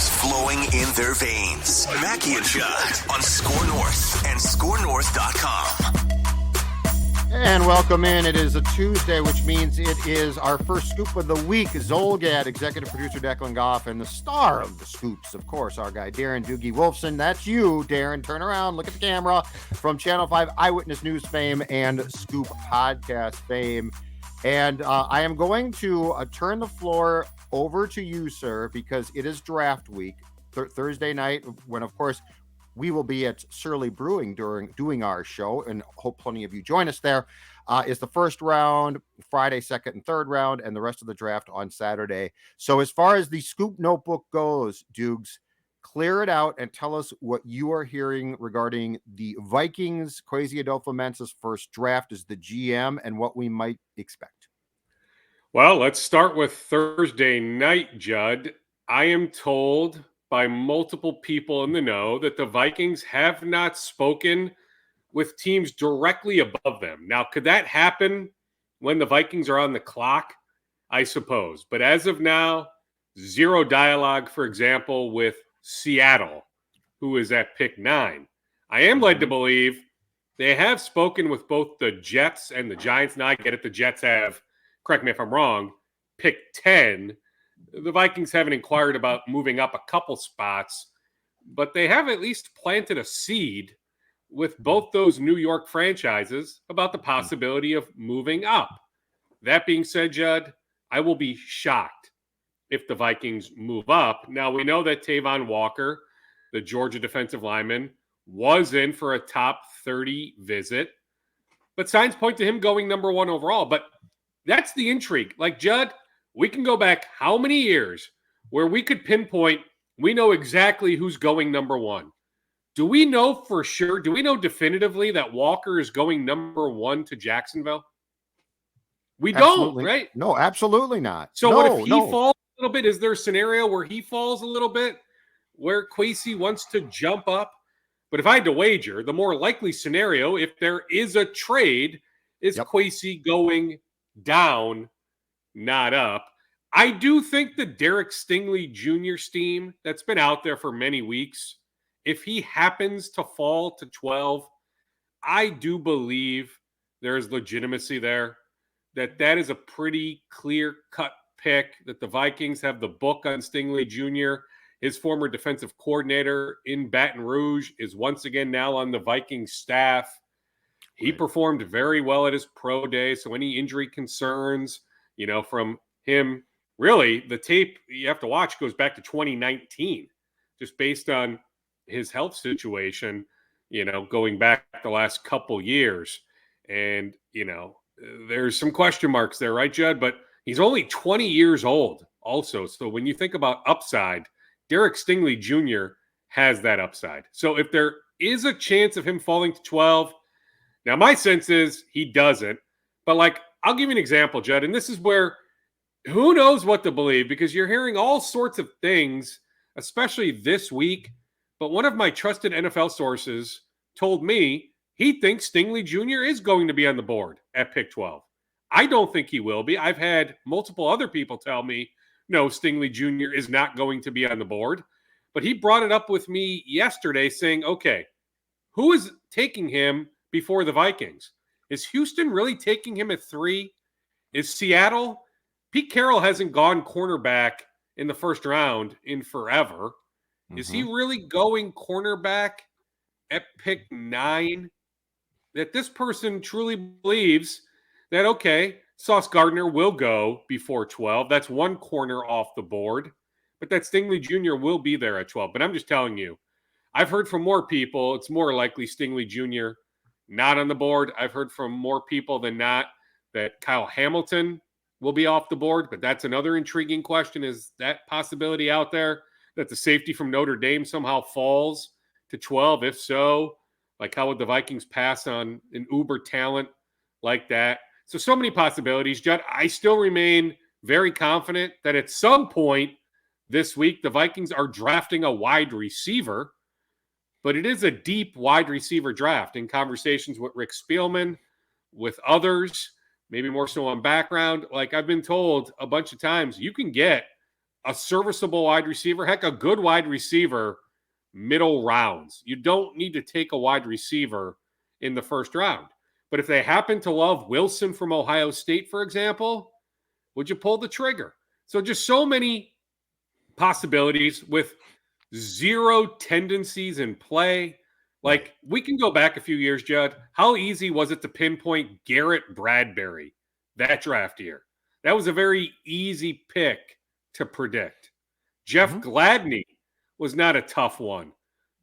Gophers flowing in their veins. Mackey and Judd on Score North and ScoreNorth.com. And welcome in. It is a Tuesday, which means it is our first scoop of the week. Zolgad, executive producer Declan Goff, and the star of the scoops, of course, our guy Darren Doogie Wolfson. That's you, Darren. Turn around, look at the camera, from Channel 5 Eyewitness News fame and Scoop podcast fame. And I am going to turn the floor over to you, sir, because it is draft week, Thursday night, when, of course, we will be at Surly Brewing doing our show, and hope plenty of you join us there. Is the first round, Friday, second and third round, and the rest of the draft on Saturday. So as far as the Scoop Notebook goes, Dukes, clear it out and tell us what you are hearing regarding the Vikings, Kwesi Adolfo-Mensah's first draft as the GM, and what we might expect. Well, let's start with Thursday night, Judd. I am told by multiple people in the know that the Vikings have not spoken with teams directly above them. Now, could that happen when the Vikings are on the clock? I suppose. But as of now, zero dialogue, for example, with Seattle, who is at pick 9. I am led to believe they have spoken with both the Jets and the Giants. Now, I get it. The Jets have, correct me if I'm wrong, pick 10. The Vikings haven't inquired about moving up a couple spots, but they have at least planted a seed with both those New York franchises about the possibility of moving up. That being said, Judd, I will be shocked if the Vikings move up. Now, we know that Tavon Walker, the Georgia defensive lineman, was in for a top 30 visit, but signs point to him going number 1 overall. But that's the intrigue. Like, Judd, we can go back how many years where we could pinpoint, we know exactly who's going number 1. Do we know for sure? Do we know definitively that Walker is going number 1 to Jacksonville? We Absolutely. don't, right? No, absolutely not. So what if he falls a little bit? Is there a scenario where he falls a little bit, where Kwesi wants to jump up? But if I had to wager, the more likely scenario, if there is a trade, is Kwesi going down, not up. I do think the Derek Stingley Jr. steam that's been out there for many weeks, if he happens to fall to 12, I do believe there's legitimacy there, that is a pretty clear-cut pick, that the Vikings have the book on Stingley Jr. His former defensive coordinator in Baton Rouge is once again now on the Vikings staff. He performed very well at his pro day, so any injury concerns, from him, really, the tape you have to watch goes back to 2019, just based on his health situation, going back the last couple years. And, there's some question marks there, right, Judd? But he's only 20 years old also. So when you think about upside, Derek Stingley Jr. has that upside. So if there is a chance of him falling to 12, now my sense is he doesn't. But, I'll give you an example, Judd, and this is where who knows what to believe, because you're hearing all sorts of things, especially this week. But one of my trusted NFL sources told me he thinks Stingley Jr. is going to be on the board at pick 12. I don't think he will be. I've had multiple other people tell me, no, Stingley Jr. is not going to be on the board. But he brought it up with me yesterday saying, okay, who is taking him before the Vikings? Is Houston really taking him at 3? Is Seattle? Pete Carroll hasn't gone cornerback in the first round in forever. Is he really going cornerback at pick 9? That this person truly believes that, okay, Sauce Gardner will go before 12. That's one corner off the board. But that Stingley Jr. will be there at 12. But I'm just telling you, I've heard from more people, it's more likely Stingley Jr. not on the board. I've heard from more people than not that Kyle Hamilton will be off the board. But that's another intriguing question. Is that possibility out there, that the safety from Notre Dame somehow falls to 12? If so, how would the Vikings pass on an uber talent like that? So many possibilities, Judd. I still remain very confident that at some point this week, the Vikings are drafting a wide receiver, but it is a deep wide receiver draft. In conversations with Rick Spielman, with others, maybe more so on background, I've been told a bunch of times, you can get a serviceable wide receiver, heck, a good wide receiver, middle rounds. You don't need to take a wide receiver in the first round. But if they happen to love Wilson from Ohio State, for example, would you pull the trigger? So just so many possibilities with zero tendencies in play. Like, we can go back a few years, Judd. How easy was it to pinpoint Garrett Bradbury that draft year? That was a very easy pick to predict. Jeff Gladney was not a tough one.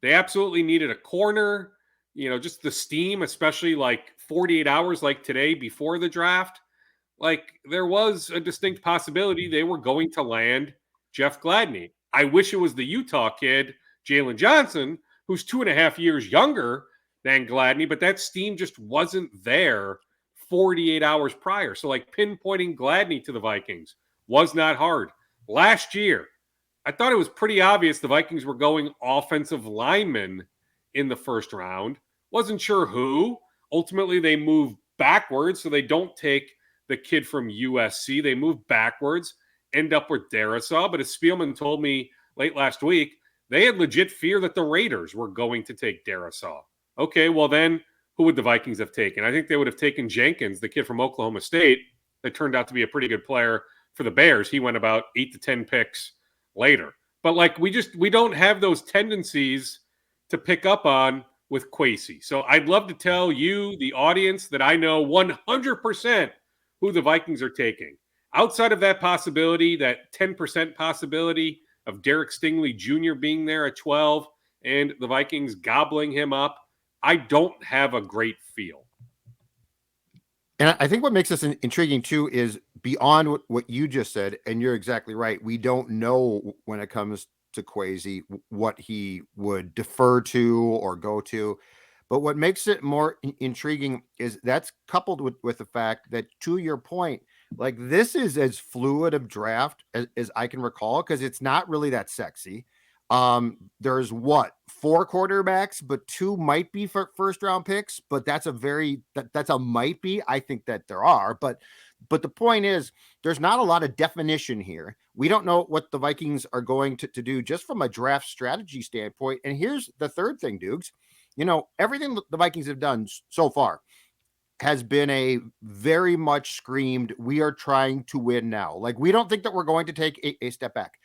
They absolutely needed a corner, just the steam, especially like 48 hours like today before the draft. Like, there was a distinct possibility they were going to land Jeff Gladney. I wish it was the Utah kid, Jalen Johnson, who's 2.5 years younger than Gladney, but that steam just wasn't there 48 hours prior. So, like, pinpointing Gladney to the Vikings was not hard. Last year, I thought it was pretty obvious the Vikings were going offensive lineman in the first round. Wasn't sure who. Ultimately, they moved backwards, so they don't take the kid from USC. They move backwards, end up with Darisaw. But as Spielman told me late last week, they had legit fear that the Raiders were going to take Darisaw. Okay, well then, who would the Vikings have taken? I think they would have taken Jenkins, the kid from Oklahoma State, that turned out to be a pretty good player for the Bears. He went about 8 to 10 picks later. But like, we don't have those tendencies to pick up on with Kwesi. So I'd love to tell you, the audience, that I know 100% who the Vikings are taking. Outside of that possibility, that 10% possibility of Derek Stingley Jr. being there at 12 and the Vikings gobbling him up, I don't have a great feel. And I think what makes this intriguing too is beyond what you just said, and you're exactly right. We don't know when it comes to Kwesi what he would defer to or go to. But what makes it more intriguing is that's coupled with the fact that, to your point, like, this is as fluid of draft as I can recall, because it's not really that sexy. There's 4 quarterbacks, but 2 might be for first round picks, but that's a might be. I think that there are, but the point is, there's not a lot of definition here. We don't know what the Vikings are going to do just from a draft strategy standpoint. And here's the third thing, Dukes. Everything the Vikings have done so far has been a very much screamed, we are trying to win now. Like, we don't think that we're going to take a step back.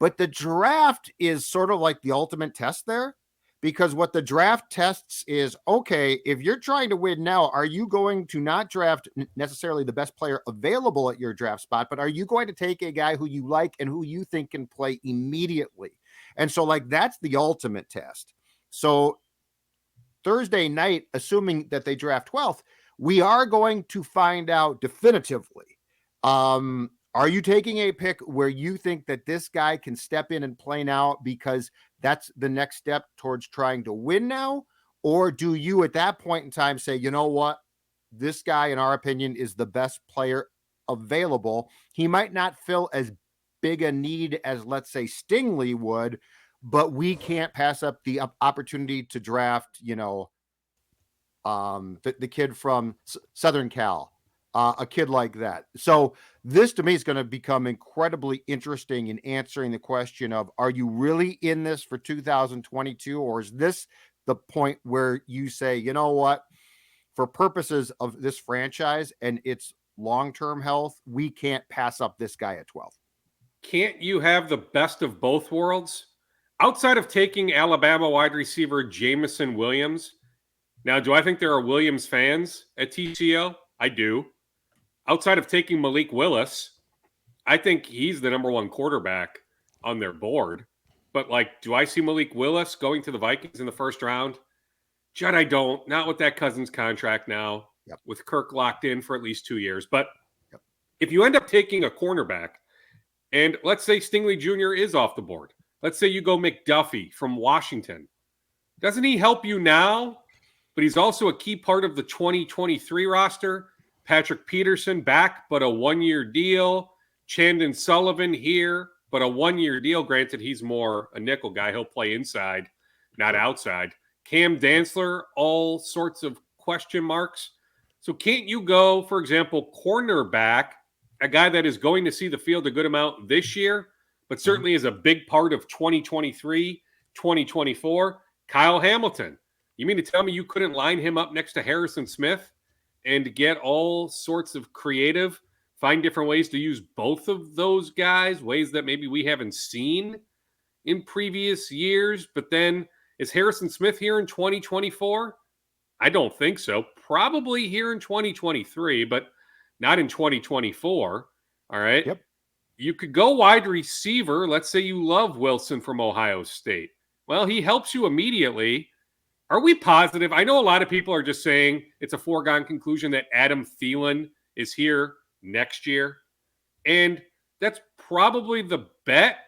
But the draft is sort of like the ultimate test there, because what the draft tests is, okay, if you're trying to win now, are you going to not draft necessarily the best player available at your draft spot, but are you going to take a guy who you like and who you think can play immediately? And so, like, that's the ultimate test. So Thursday night, assuming that they draft 12th, we are going to find out definitively. Are you taking a pick where you think that this guy can step in and play now because that's the next step towards trying to win now? Or do you at that point in time say, you know what, this guy, in our opinion, is the best player available. He might not fill as big a need as, let's say, Stingley would, but we can't pass up the opportunity to draft, the kid from Southern Cal, a kid like that. So this, to me, is going to become incredibly interesting in answering the question of, are you really in this for 2022? Or is this the point where you say, you know what, for purposes of this franchise and its long-term health, we can't pass up this guy at 12? Can't you have the best of both worlds? Outside of taking Alabama wide receiver Jamison Williams, now, do I think there are Williams fans at TCO? I do. Outside of taking Malik Willis, I think he's the number 1 quarterback on their board. But, like, do I see Malik Willis going to the Vikings in the first round? Judd, I don't. Not with that Cousins contract now, with Kirk locked in for at least 2 years. But if you end up taking a cornerback, and let's say Stingley Jr. is off the board, let's say you go McDuffie from Washington, doesn't he help you now? But he's also a key part of the 2023 roster. Patrick Peterson back, but a 1-year deal. Chandon Sullivan here, but a 1-year deal. Granted, he's more a nickel guy. He'll play inside, not outside. Cam Dantzler, all sorts of question marks. So can't you go, for example, cornerback, a guy that is going to see the field a good amount this year, but certainly is a big part of 2023, 2024. Kyle Hamilton. You mean to tell me you couldn't line him up next to Harrison Smith and get all sorts of creative, find different ways to use both of those guys, ways that maybe we haven't seen in previous years? But then is Harrison Smith here in 2024? I don't think so. Probably here in 2023, but not in 2024. All right. Yep. You could go wide receiver. Let's say you love Wilson from Ohio State. Well, he helps you immediately. Are we positive? I know a lot of people are just saying it's a foregone conclusion that Adam Thielen is here next year. And that's probably the bet.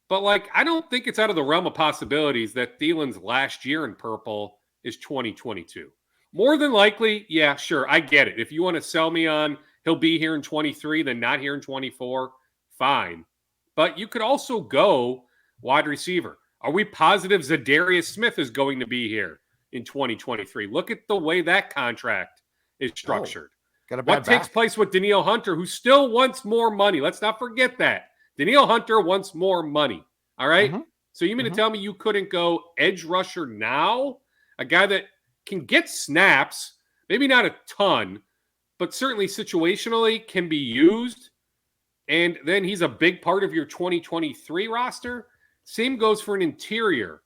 But, I don't think it's out of the realm of possibilities that Thielen's last year in purple is 2022. More than likely, yeah, sure, I get it. If you want to sell me on he'll be here in 23, then not here in 24, fine. But you could also go wide receiver. Are we positive Zadarius Smith is going to be here in 2023? Look at the way that contract is structured. What takes place with Danielle Hunter, who still wants more money? Let's not forget that. Danielle Hunter wants more money. All right? So you mean to tell me you couldn't go edge rusher now? A guy that can get snaps, maybe not a ton, but certainly situationally can be used. And then he's a big part of your 2023 roster. Same goes for an interior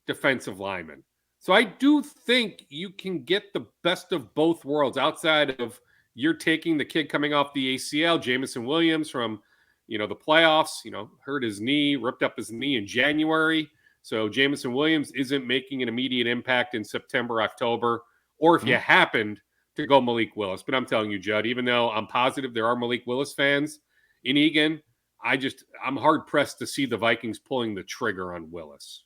defensive lineman. So I do think you can get the best of both worlds outside of you're taking the kid coming off the ACL, Jamison Williams from, the playoffs, hurt his knee, ripped up his knee in January. So Jamison Williams isn't making an immediate impact in September, October, or if you happened to go Malik Willis. But I'm telling you, Judd, even though I'm positive there are Malik Willis fans in Eagan, I'm hard pressed to see the Vikings pulling the trigger on Willis.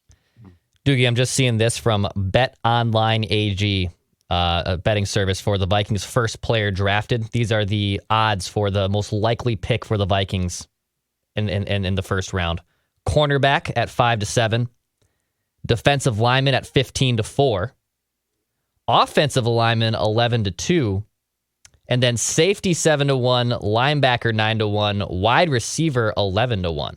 Doogie, I'm just seeing this from Bet Online AG, a betting service for the Vikings' first player drafted. These are the odds for the most likely pick for the Vikings in the first round. Cornerback at 5-7, defensive lineman at 15-4, offensive lineman 11-2. And then safety 7-1, linebacker 9-1, wide receiver 11-1.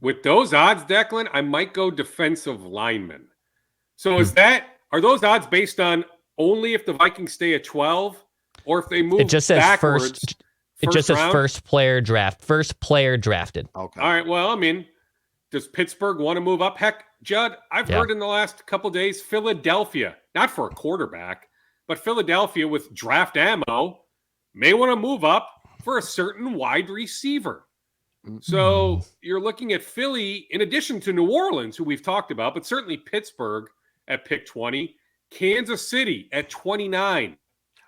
With those odds, Declan, I might go defensive lineman. So are those odds based on only if the Vikings stay at 12 or if they move it just says backwards? It just says first player drafted. Okay. All right. Well, does Pittsburgh want to move up? Heck, Judd, I've heard in the last couple days, Philadelphia, not for a quarterback, but Philadelphia with draft ammo may want to move up for a certain wide receiver. So you're looking at Philly, in addition to New Orleans, who we've talked about, but certainly Pittsburgh at pick 20. Kansas City at 29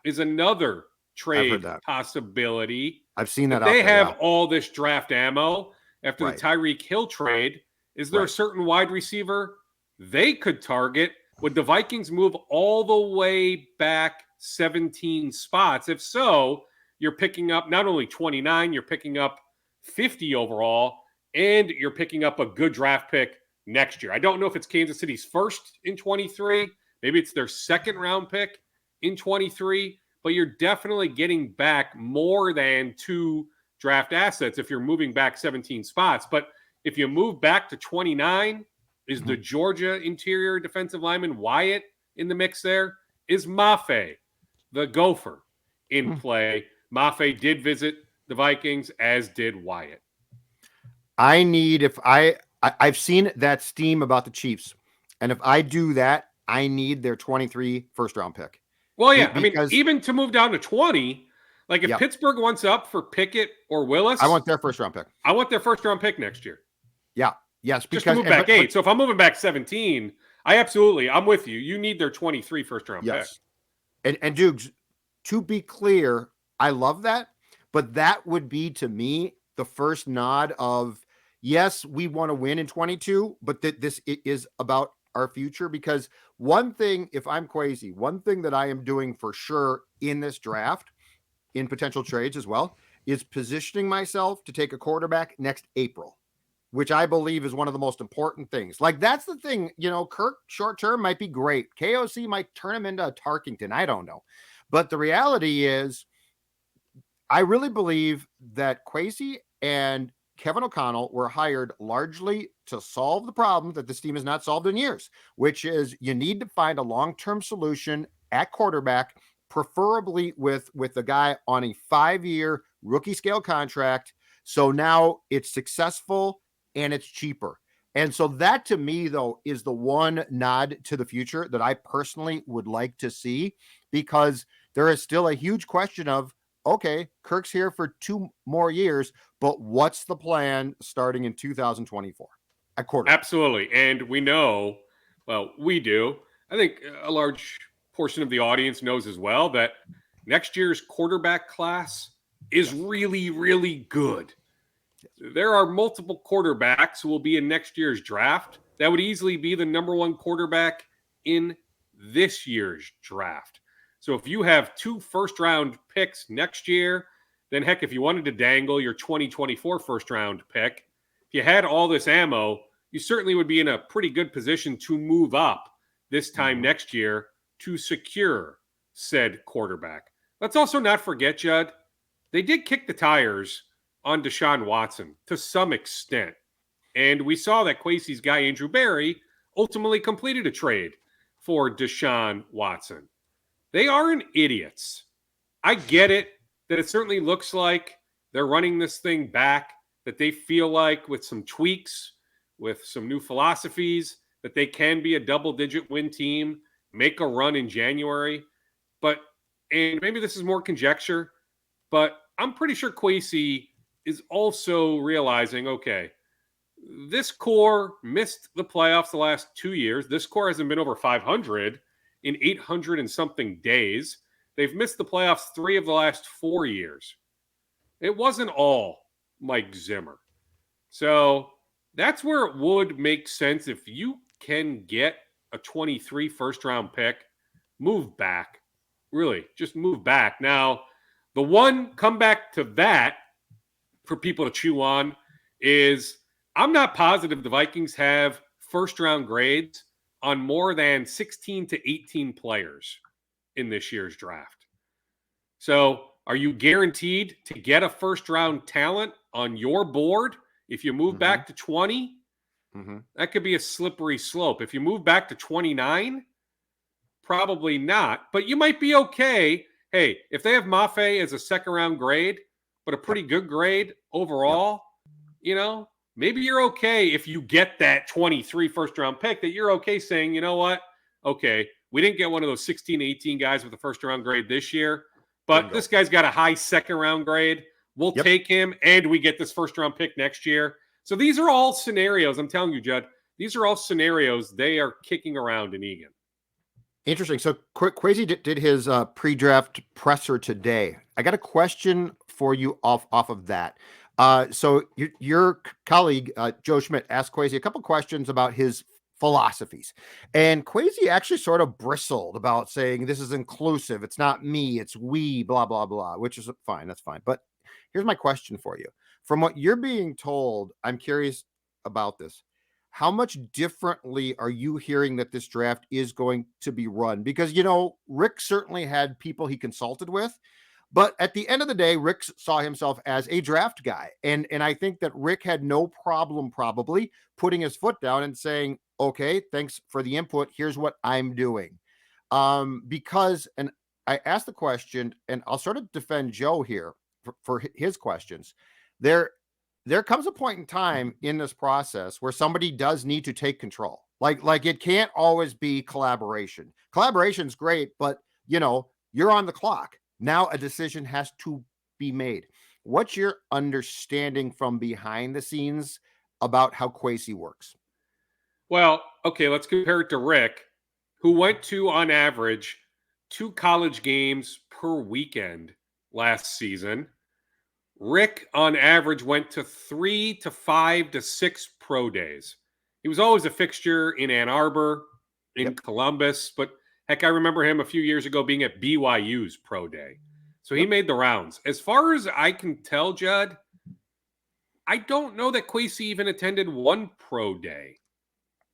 is another trade possibility. I've seen that. They have all this draft ammo after the Tyreek Hill trade. Is there a certain wide receiver they could target? Would the Vikings move all the way back 17 spots? If so, you're picking up not only 29, you're picking up 50 overall, and you're picking up a good draft pick next year. I don't know if it's Kansas City's first in 23. Maybe it's their second round pick in 23, but you're definitely getting back more than 2 draft assets if you're moving back 17 spots. But if you move back to 29, is the Georgia interior defensive lineman Wyatt in the mix there? Is Maffei, the Gopher, in play? Maffei did visit the Vikings, as did Wyatt. I've seen that steam about the Chiefs. And if I do that, I need their 23 first round pick. Well, yeah. Even to move down to 20, if Pittsburgh wants up for Pickett or Willis, I want their first round pick. I want their first round pick next year. Yeah. Yes. Because, just to move back 8. So if I'm moving back 17, I'm with you. You need their 23 first round pick. And Dukes, to be clear, I love that. But that would be, to me, the first nod of, yes, we want to win in 22, but this is about our future. Because one thing, if I'm Kwesi, one thing that I am doing for sure in this draft, in potential trades as well, is positioning myself to take a quarterback next April, which I believe is one of the most important things. That's the thing, Kirk short-term might be great. KOC might turn him into a Tarkington. I don't know. But the reality is, I really believe that Kwesi and Kevin O'Connell were hired largely to solve the problem that this team has not solved in years, which is you need to find a long-term solution at quarterback, preferably with a guy on a 5-year rookie scale contract. So now it's successful and it's cheaper. And so that to me, though, is the one nod to the future that I personally would like to see, because there is still a huge question of, okay, Kirk's here for 2 more years, but what's the plan starting in 2024 at quarterback? Absolutely. And we know, well, we do. I think a large portion of the audience knows as well that next year's quarterback class is really, really good. There are multiple quarterbacks who will be in next year's draft that would easily be the number 1 quarterback in this year's draft. So if you have 2 first-round picks next year, then heck, if you wanted to dangle your 2024 first-round pick, if you had all this ammo, you certainly would be in a pretty good position to move up this time next year to secure said quarterback. Let's also not forget, Judd, they did kick the tires on Deshaun Watson to some extent. And we saw that Kwesi's guy, Andrew Berry, ultimately completed a trade for Deshaun Watson. They aren't idiots. I get it that it certainly looks like they're running this thing back, that they feel like with some tweaks, with some new philosophies, that they can be a double-digit win team, make a run in January. And maybe this is more conjecture, but I'm pretty sure Kwesi is also realizing, okay, this core missed the playoffs the last 2 years. This core hasn't been over 500 in 800 and something days. They've missed the playoffs 3 of the last 4 years. It wasn't all Mike Zimmer. So that's where it would make sense if you can get a 23 first-round pick, move back. Really, just move back. Now, the one comeback to that for people to chew on is I'm not positive the Vikings have first-round grades on more than 16 to 18 players in this year's draft. So are you guaranteed to get a first-round talent on your board if you move back to 20? That could be a slippery slope. If you move back to 29, probably not. But you might be okay. Hey, if they have Maffei as a second-round grade, but a pretty good grade overall, you know, maybe you're okay if you get that 23 first-round pick, that you're okay saying, you know what? Okay, we didn't get one of those 16, 18 guys with a first-round grade this year, but this guy's got a high second-round grade. We'll take him, and we get this first-round pick next year. So these are all scenarios. I'm telling you, Judd, these are all scenarios they are kicking around in Egan. Interesting. So Kwesi did his pre-draft presser today. I got a question for you off of that. So your colleague, Joe Schmidt, asked Kwesi a couple questions about his philosophies. And Kwesi actually sort of bristled about saying, this is inclusive. It's not me, it's we, blah, blah, blah, which is fine. That's fine. But here's my question for you. From what you're being told, I'm curious about this. How much differently are you hearing that this draft is going to be run? Because, you know, Rick certainly had people he consulted with, but at the end of the day, Rick saw himself as a draft guy. And I think that Rick had no problem probably putting his foot down and saying, okay, thanks for the input. Here's what I'm doing. Because, and I asked the question, and I'll sort of defend Joe here for his questions. There comes a point in time in this process where somebody does need to take control. Like it can't always be collaboration. Collaboration's great, but you know, you're on the clock. Now a decision has to be made. What's your understanding from behind the scenes about how Kwesi works? Well, okay, let's compare it to Rick, who went to, on average, 2 college games per weekend last season. Rick, on average, went to 3 to 5 to 6 pro days. He was always a fixture in Ann Arbor, in Columbus, but heck, I remember him a few years ago being at BYU's pro day. So he made the rounds. As far as I can tell, Judd, I don't know that Kwesi even attended one pro day.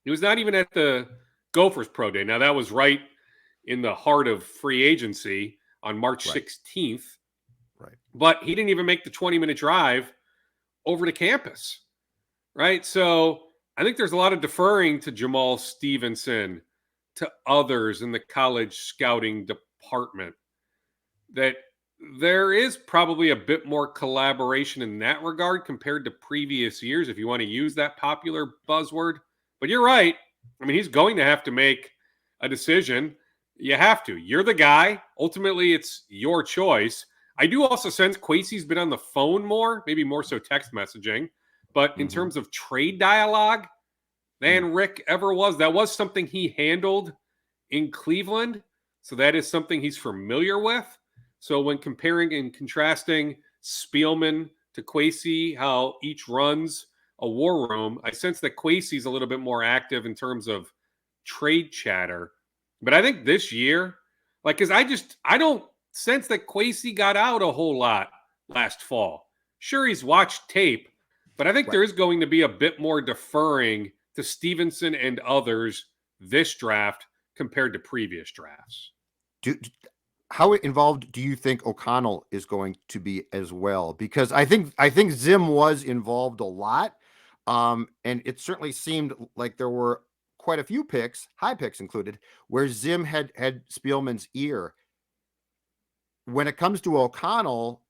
He was not even at the Gophers pro day. Now, that was right in the heart of free agency on March 16th. Right. But he didn't even make the 20-minute drive over to campus, right? So I think there's a lot of deferring to Jamal Stevenson, to others in the college scouting department, that there is probably a bit more collaboration in that regard compared to previous years, if you want to use that popular buzzword. But you're right. I mean, he's going to have to make a decision. You have to. You're the guy. Ultimately, it's your choice. I do also sense Kwesi's been on the phone more, maybe more so text messaging. But in terms of trade dialogue, than Rick ever was, that was something he handled in Cleveland. So that is something he's familiar with. So when comparing and contrasting Spielman to Kwesi, how each runs a war room, I sense that Kwesi's a little bit more active in terms of trade chatter. But I think this year, like, because I don't sense that Kwesi got out a whole lot last fall. Sure, he's watched tape, but I think there is going to be a bit more deferring to Stevenson and others this draft compared to previous drafts. How involved do you think O'Connell is going to be as well? Because I think Zim was involved a lot, and it certainly seemed like there were quite a few picks, high picks included, where Zim had Spielman's ear. When it comes to O'Connell,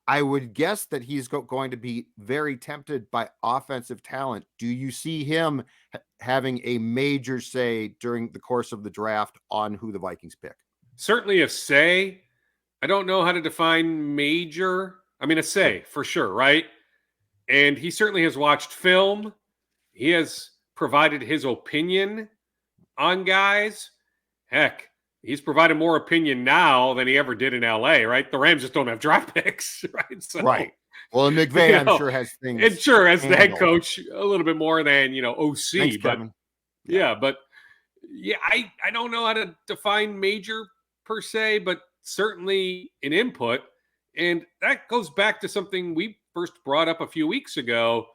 I would guess that he's going to be very tempted by offensive talent. Do you see him having a major say during the course of the draft on who the Vikings pick? Certainly a say. I don't know how to define major. I mean, a say for sure, right? And he certainly has watched film. He has provided his opinion on guys. Heck, he's provided more opinion now than he ever did in LA, right? The Rams just don't have draft picks, right? So, right. Well, and McVay, I'm sure, has things. And sure, as the head coach, a little bit more than, OC. Thanks, but Kevin. I don't know how to define major per se, but certainly an input. And that goes back to something we first brought up a few weeks ago,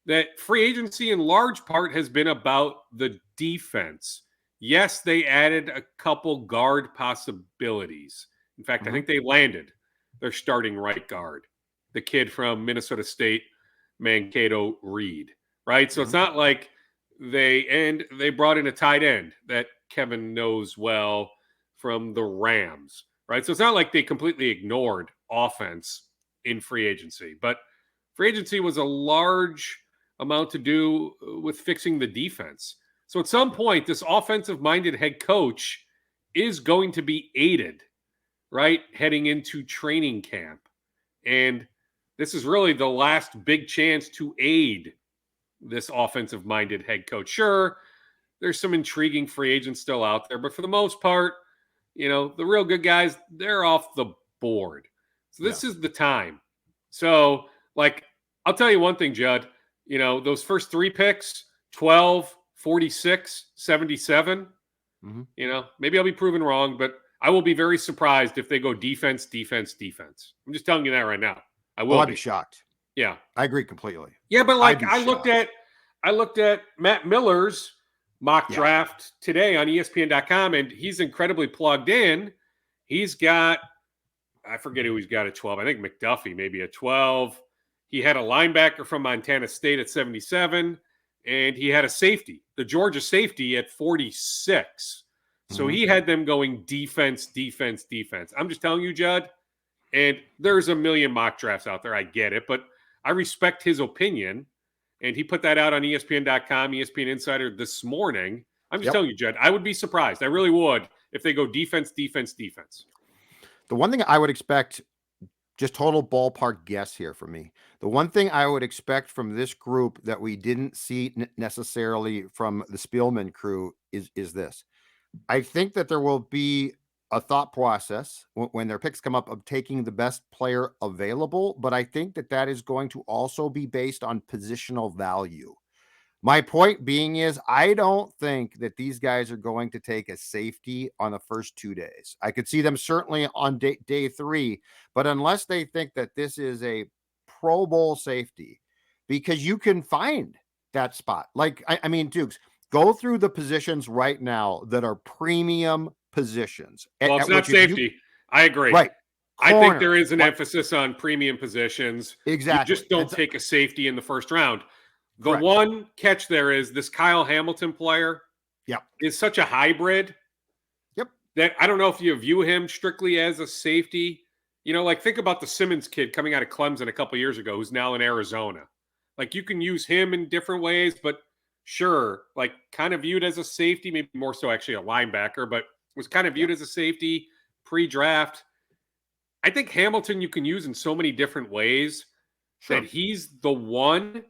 that free agency in large part has been about the defense. Yes, they added a couple guard possibilities. In fact, I think they landed their starting right guard, the kid from Minnesota State, Mankato Reed, right? So it's not like they brought in a tight end that Kevin knows well from the Rams, right? So it's not like they completely ignored offense in free agency, but free agency was a large amount to do with fixing the defense. So at some point, this offensive-minded head coach is going to be aided, right, heading into training camp. And this is really the last big chance to aid this offensive-minded head coach. Sure, there's some intriguing free agents still out there, but for the most part, the real good guys, they're off the board. So this is the time. So, I'll tell you one thing, Judd. Those first three picks, 12, 46, 77, maybe I'll be proven wrong, but I will be very surprised if they go defense, defense, defense. I'm just telling you that right now. I'd be shocked. Yeah. I agree completely. Yeah, but I looked at Matt Miller's mock draft today on ESPN.com, and he's incredibly plugged in. He's got, I forget who he's got at 12. I think McDuffie maybe at 12. He had a linebacker from Montana State at 77, and he had a safety, the Georgia safety, at 46. So he had them going defense, defense, defense. I'm just telling you, Judd, and there's a million mock drafts out there. I get it, but I respect his opinion, and he put that out on ESPN.com, ESPN Insider this morning. I'm just telling you, Judd, I would be surprised. I really would if they go defense, defense, defense. The one thing I would expect, just total ballpark guess here for me, the one thing I would expect from this group that we didn't see necessarily from the Spielman crew is this. I think that there will be a thought process when their picks come up of taking the best player available, but I think that is going to also be based on positional value. My point being is, I don't think that these guys are going to take a safety on the first 2 days. I could see them certainly on day 3, but unless they think that this is a Pro Bowl safety, because you can find that spot. I mean, Dukes, go through the positions right now that are premium positions. Well, it's not safety. I agree. Right. I think Corner. there is an emphasis on premium positions. Exactly. You just don't take a safety in the first round. The Correct. one catch there is this Kyle Hamilton player Yep. is such a hybrid that I don't know if you view him strictly as a safety. You know, like think about the Simmons kid coming out of Clemson a couple years ago who's now in Arizona. Like you can use him in different ways, but sure, like kind of viewed as a safety, maybe more so actually a linebacker, but was kind of viewed as a safety pre-draft. I think Hamilton you can use in so many different ways that he's the one.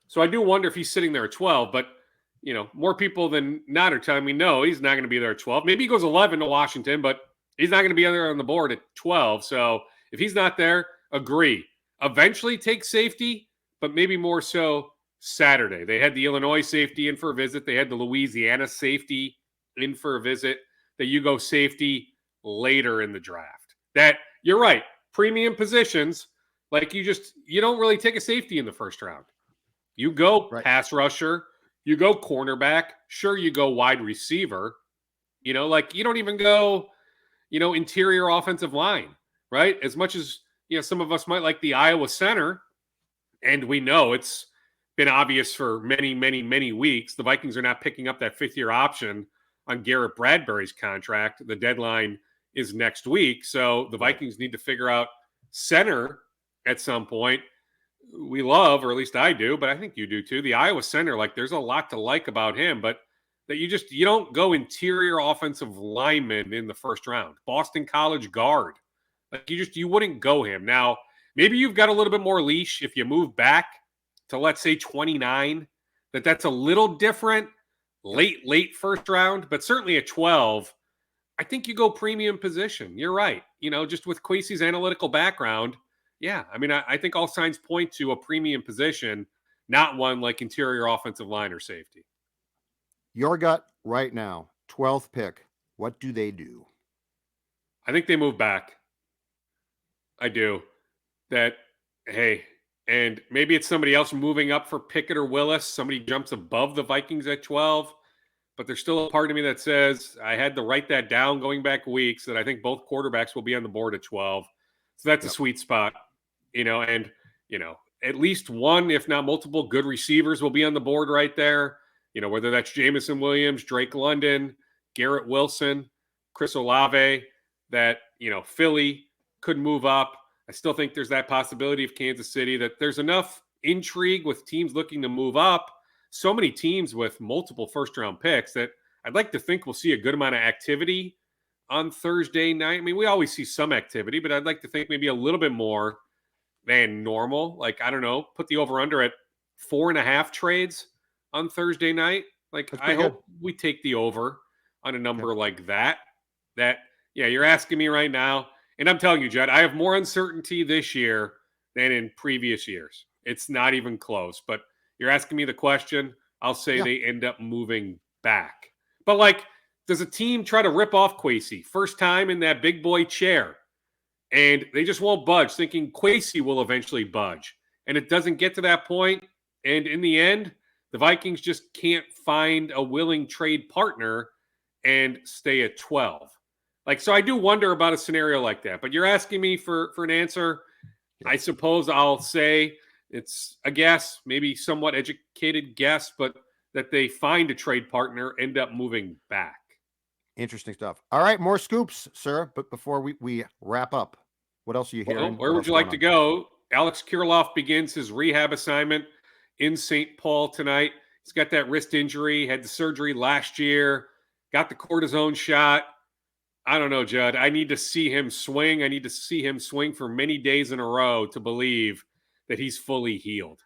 So I do wonder if he's sitting there at 12, but you know, more people than not are telling me no, he's not going to be there at 12. Maybe he goes 11 to Washington, but he's not going to be there on the board at 12. So if he's not there, agree. Eventually take safety, but maybe more so Saturday. They had the Illinois safety in for a visit. They had the Louisiana safety in for a visit. That you go safety later in the draft. That you're right. Premium positions, like you don't really take a safety in the first round. You go pass rusher, you go cornerback, sure you go wide receiver. You know, like you don't even go, interior offensive line, right? As much as, some of us might like the Iowa center, and we know it's been obvious for many, many, many weeks, the Vikings are not picking up that fifth-year option on Garrett Bradbury's contract. The deadline is next week, so the Vikings need to figure out center at some point. We love, or at least I do, but I think you do too, the Iowa center. Like there's a lot to like about him, but that you don't go interior offensive lineman in the first round. Boston College guard. Like you wouldn't go him. Now, maybe you've got a little bit more leash if you move back to, let's say, 29, that's a little different. Late first round, but certainly at 12, I think you go premium position. You're right. Just with Kwesi's analytical background, yeah. I mean, I think all signs point to a premium position, not one like interior offensive line or safety. Your gut right now, 12th pick. What do they do? I think they move back. I do. And maybe it's somebody else moving up for Pickett or Willis. Somebody jumps above the Vikings at 12. But there's still a part of me that says I had to write that down going back weeks that I think both quarterbacks will be on the board at 12. So that's a sweet spot, and at least one, if not multiple, good receivers will be on the board right there. Whether that's Jamison Williams, Drake London, Garrett Wilson, Chris Olave, that, Philly could move up. I still think there's that possibility of Kansas City, that there's enough intrigue with teams looking to move up. So many teams with multiple first-round picks that I'd like to think we'll see a good amount of activity on Thursday night. I mean, we always see some activity, but I'd like to think maybe a little bit more than normal. Like, I don't know, put the over-under at 4.5 trades on Thursday night. Like, I hope we take the over on a number like that. You're asking me right now, and I'm telling you, Judd, I have more uncertainty this year than in previous years. It's not even close, but you're asking me the question, I'll say they end up moving back. But, like, does a team try to rip off Kwesi? First time in that big boy chair. And they just won't budge, thinking Kwesi will eventually budge. And it doesn't get to that point. And in the end, the Vikings just can't find a willing trade partner and stay at 12. Like, so I do wonder about a scenario like that. But you're asking me for an answer. I suppose I'll say it's a guess, maybe somewhat educated guess, but that they find a trade partner, end up moving back. Interesting stuff. All right, more scoops, sir. But before we wrap up, what else are you hearing? Where would you like to go? Alex Kirilloff begins his rehab assignment in St. Paul tonight. He's got that wrist injury, had the surgery last year, got the cortisone shot. I don't know, Judd. I need to see him swing. I need to see him swing for many days in a row to believe that he's fully healed.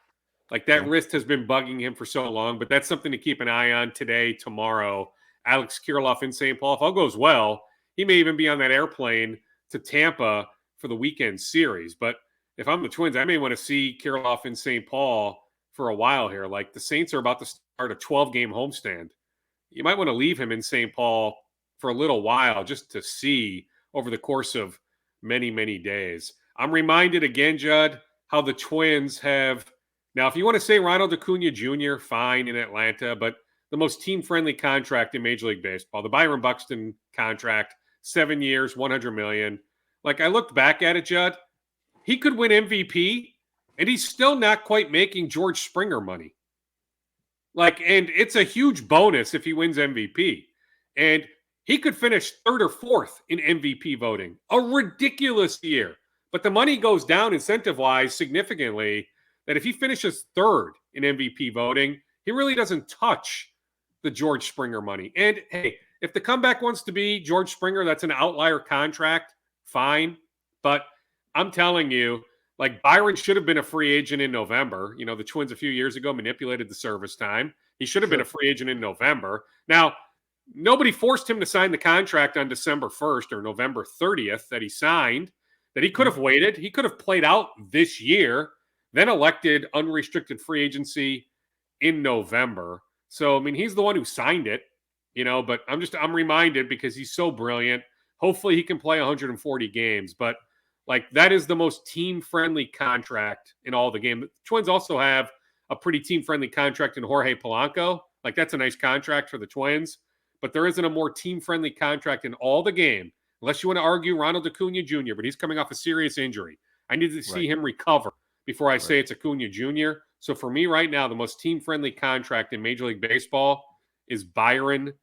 Like that wrist has been bugging him for so long, but that's something to keep an eye on today, tomorrow. Alex Kirilloff in St. Paul. If all goes well, he may even be on that airplane to Tampa for the weekend series. But if I'm the Twins, I may want to see Kirilloff in St. Paul for a while here. Like the Saints are about to start a 12-game homestand. You might want to leave him in St. Paul for a little while just to see over the course of many, many days. I'm reminded again, Judd, how the Twins have – now, if you want to say Ronald Acuna Jr., fine in Atlanta, but the most team-friendly contract in Major League Baseball, the Byron Buxton contract, 7 years, $100 million. Like I looked back at it, Judd, he could win MVP and he's still not quite making George Springer money. Like, and it's a huge bonus if he wins MVP. And he could finish third or fourth in MVP voting. A ridiculous year. But the money goes down incentive-wise significantly that if he finishes third in MVP voting, he really doesn't touch the George Springer money. And hey, if the comeback wants to be George Springer, that's an outlier contract, fine. But I'm telling you, like Byron should have been a free agent in November. You know, the Twins a few years ago manipulated the service time. He should have been a free agent in November. Now, nobody forced him to sign the contract on December 1st or November 30th that he signed, that he could have waited. He could have played out this year, then elected unrestricted free agency in November. So, I mean, he's the one who signed it, you know, but I'm reminded because he's so brilliant. Hopefully he can play 140 games, but like that is the most team-friendly contract in all the game. The Twins also have a pretty team-friendly contract in Jorge Polanco. Like that's a nice contract for the Twins, but there isn't a more team-friendly contract in all the game, unless you want to argue Ronald Acuna Jr., but he's coming off a serious injury. I need to see him recover before I say it's Acuna Jr. So for me right now, the most team-friendly contract in Major League Baseball is Byron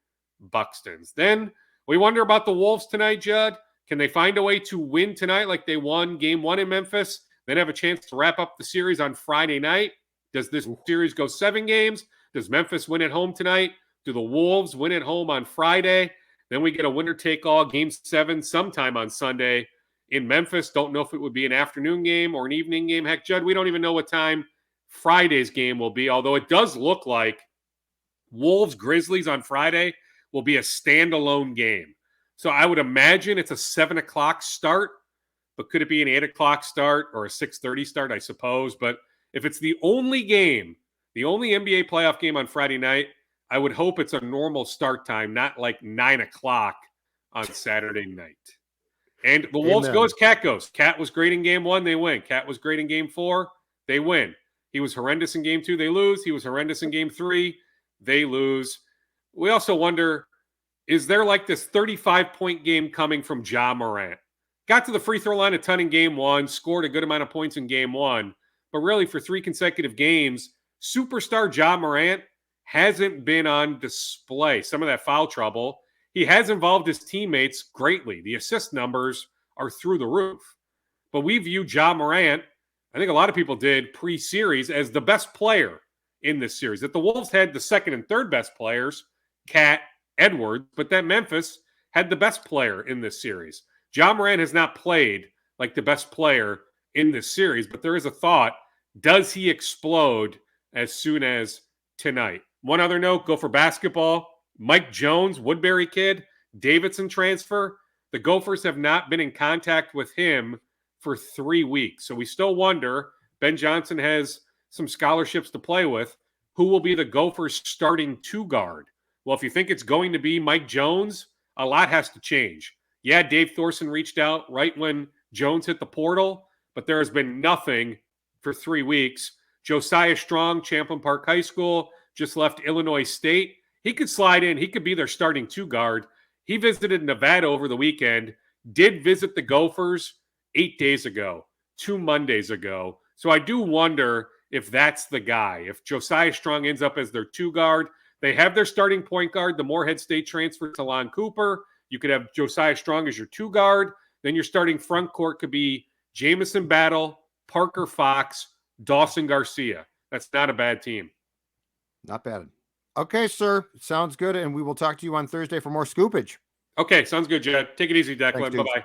Buxton's. Then we wonder about the Wolves tonight, Judd. Can they find a way to win tonight like they won Game 1 in Memphis, then have a chance to wrap up the series on Friday night? Does this series go 7 games? Does Memphis win at home tonight? Do the Wolves win at home on Friday? Then we get a winner-take-all Game 7 sometime on Sunday in Memphis. Don't know if it would be an afternoon game or an evening game. Heck, Judd, we don't even know what time Friday's game will be, although it does look like Wolves-Grizzlies on Friday will be a standalone game. So I would imagine it's a 7 o'clock start, but could it be an 8 o'clock start or a 6:30 start, I suppose? But if it's the only game, the only NBA playoff game on Friday night, I would hope it's a normal start time, not like 9 o'clock on Saturday night. And the Wolves goes, Cat goes. Cat was great in Game 1, they win. Cat was great in Game 4, they win. He was horrendous in Game 2, they lose. He was horrendous in Game 3, they lose. We also wonder, is there like this 35-point game coming from Ja Morant? Got to the free throw line a ton in Game 1, scored a good amount of points in Game 1, but really for 3 consecutive games, superstar Ja Morant hasn't been on display. Some of that foul trouble. He has involved his teammates greatly. The assist numbers are through the roof. But we view Ja Morant, I think a lot of people did pre-series, as the best player in this series. That the Wolves had the second and third best players, Cat, Edwards, but that Memphis had the best player in this series. Ja Morant has not played like the best player in this series, but there is a thought, does he explode as soon as tonight? One other note, Gopher basketball, Mike Jones, Woodbury kid, Davidson transfer. The Gophers have not been in contact with him for 3 weeks. So we still wonder, Ben Johnson has some scholarships to play with, who will be the Gophers starting 2 guard? Well, if you think it's going to be Mike Jones, a lot has to change. Yeah, Dave Thorson reached out right when Jones hit the portal, but there has been nothing for 3 weeks. Josiah Strong, Champlain Park High School, just left Illinois State. He could slide in. He could be their starting 2 guard. He visited Nevada over the weekend, did visit the Gophers 8 days ago, 2 Mondays ago. So I do wonder if that's the guy. If Josiah Strong ends up as their 2 guard, they have their starting point guard, the Morehead State transfer, Talon Cooper. You could have Josiah Strong as your 2 guard. Then your starting front court could be Jamison Battle, Parker Fox, Dawson Garcia. That's not a bad team. Not bad. Okay, sir. Sounds good. And we will talk to you on Thursday for more scoopage. Okay, sounds good, Jed. Take it easy, Declan. Bye-bye.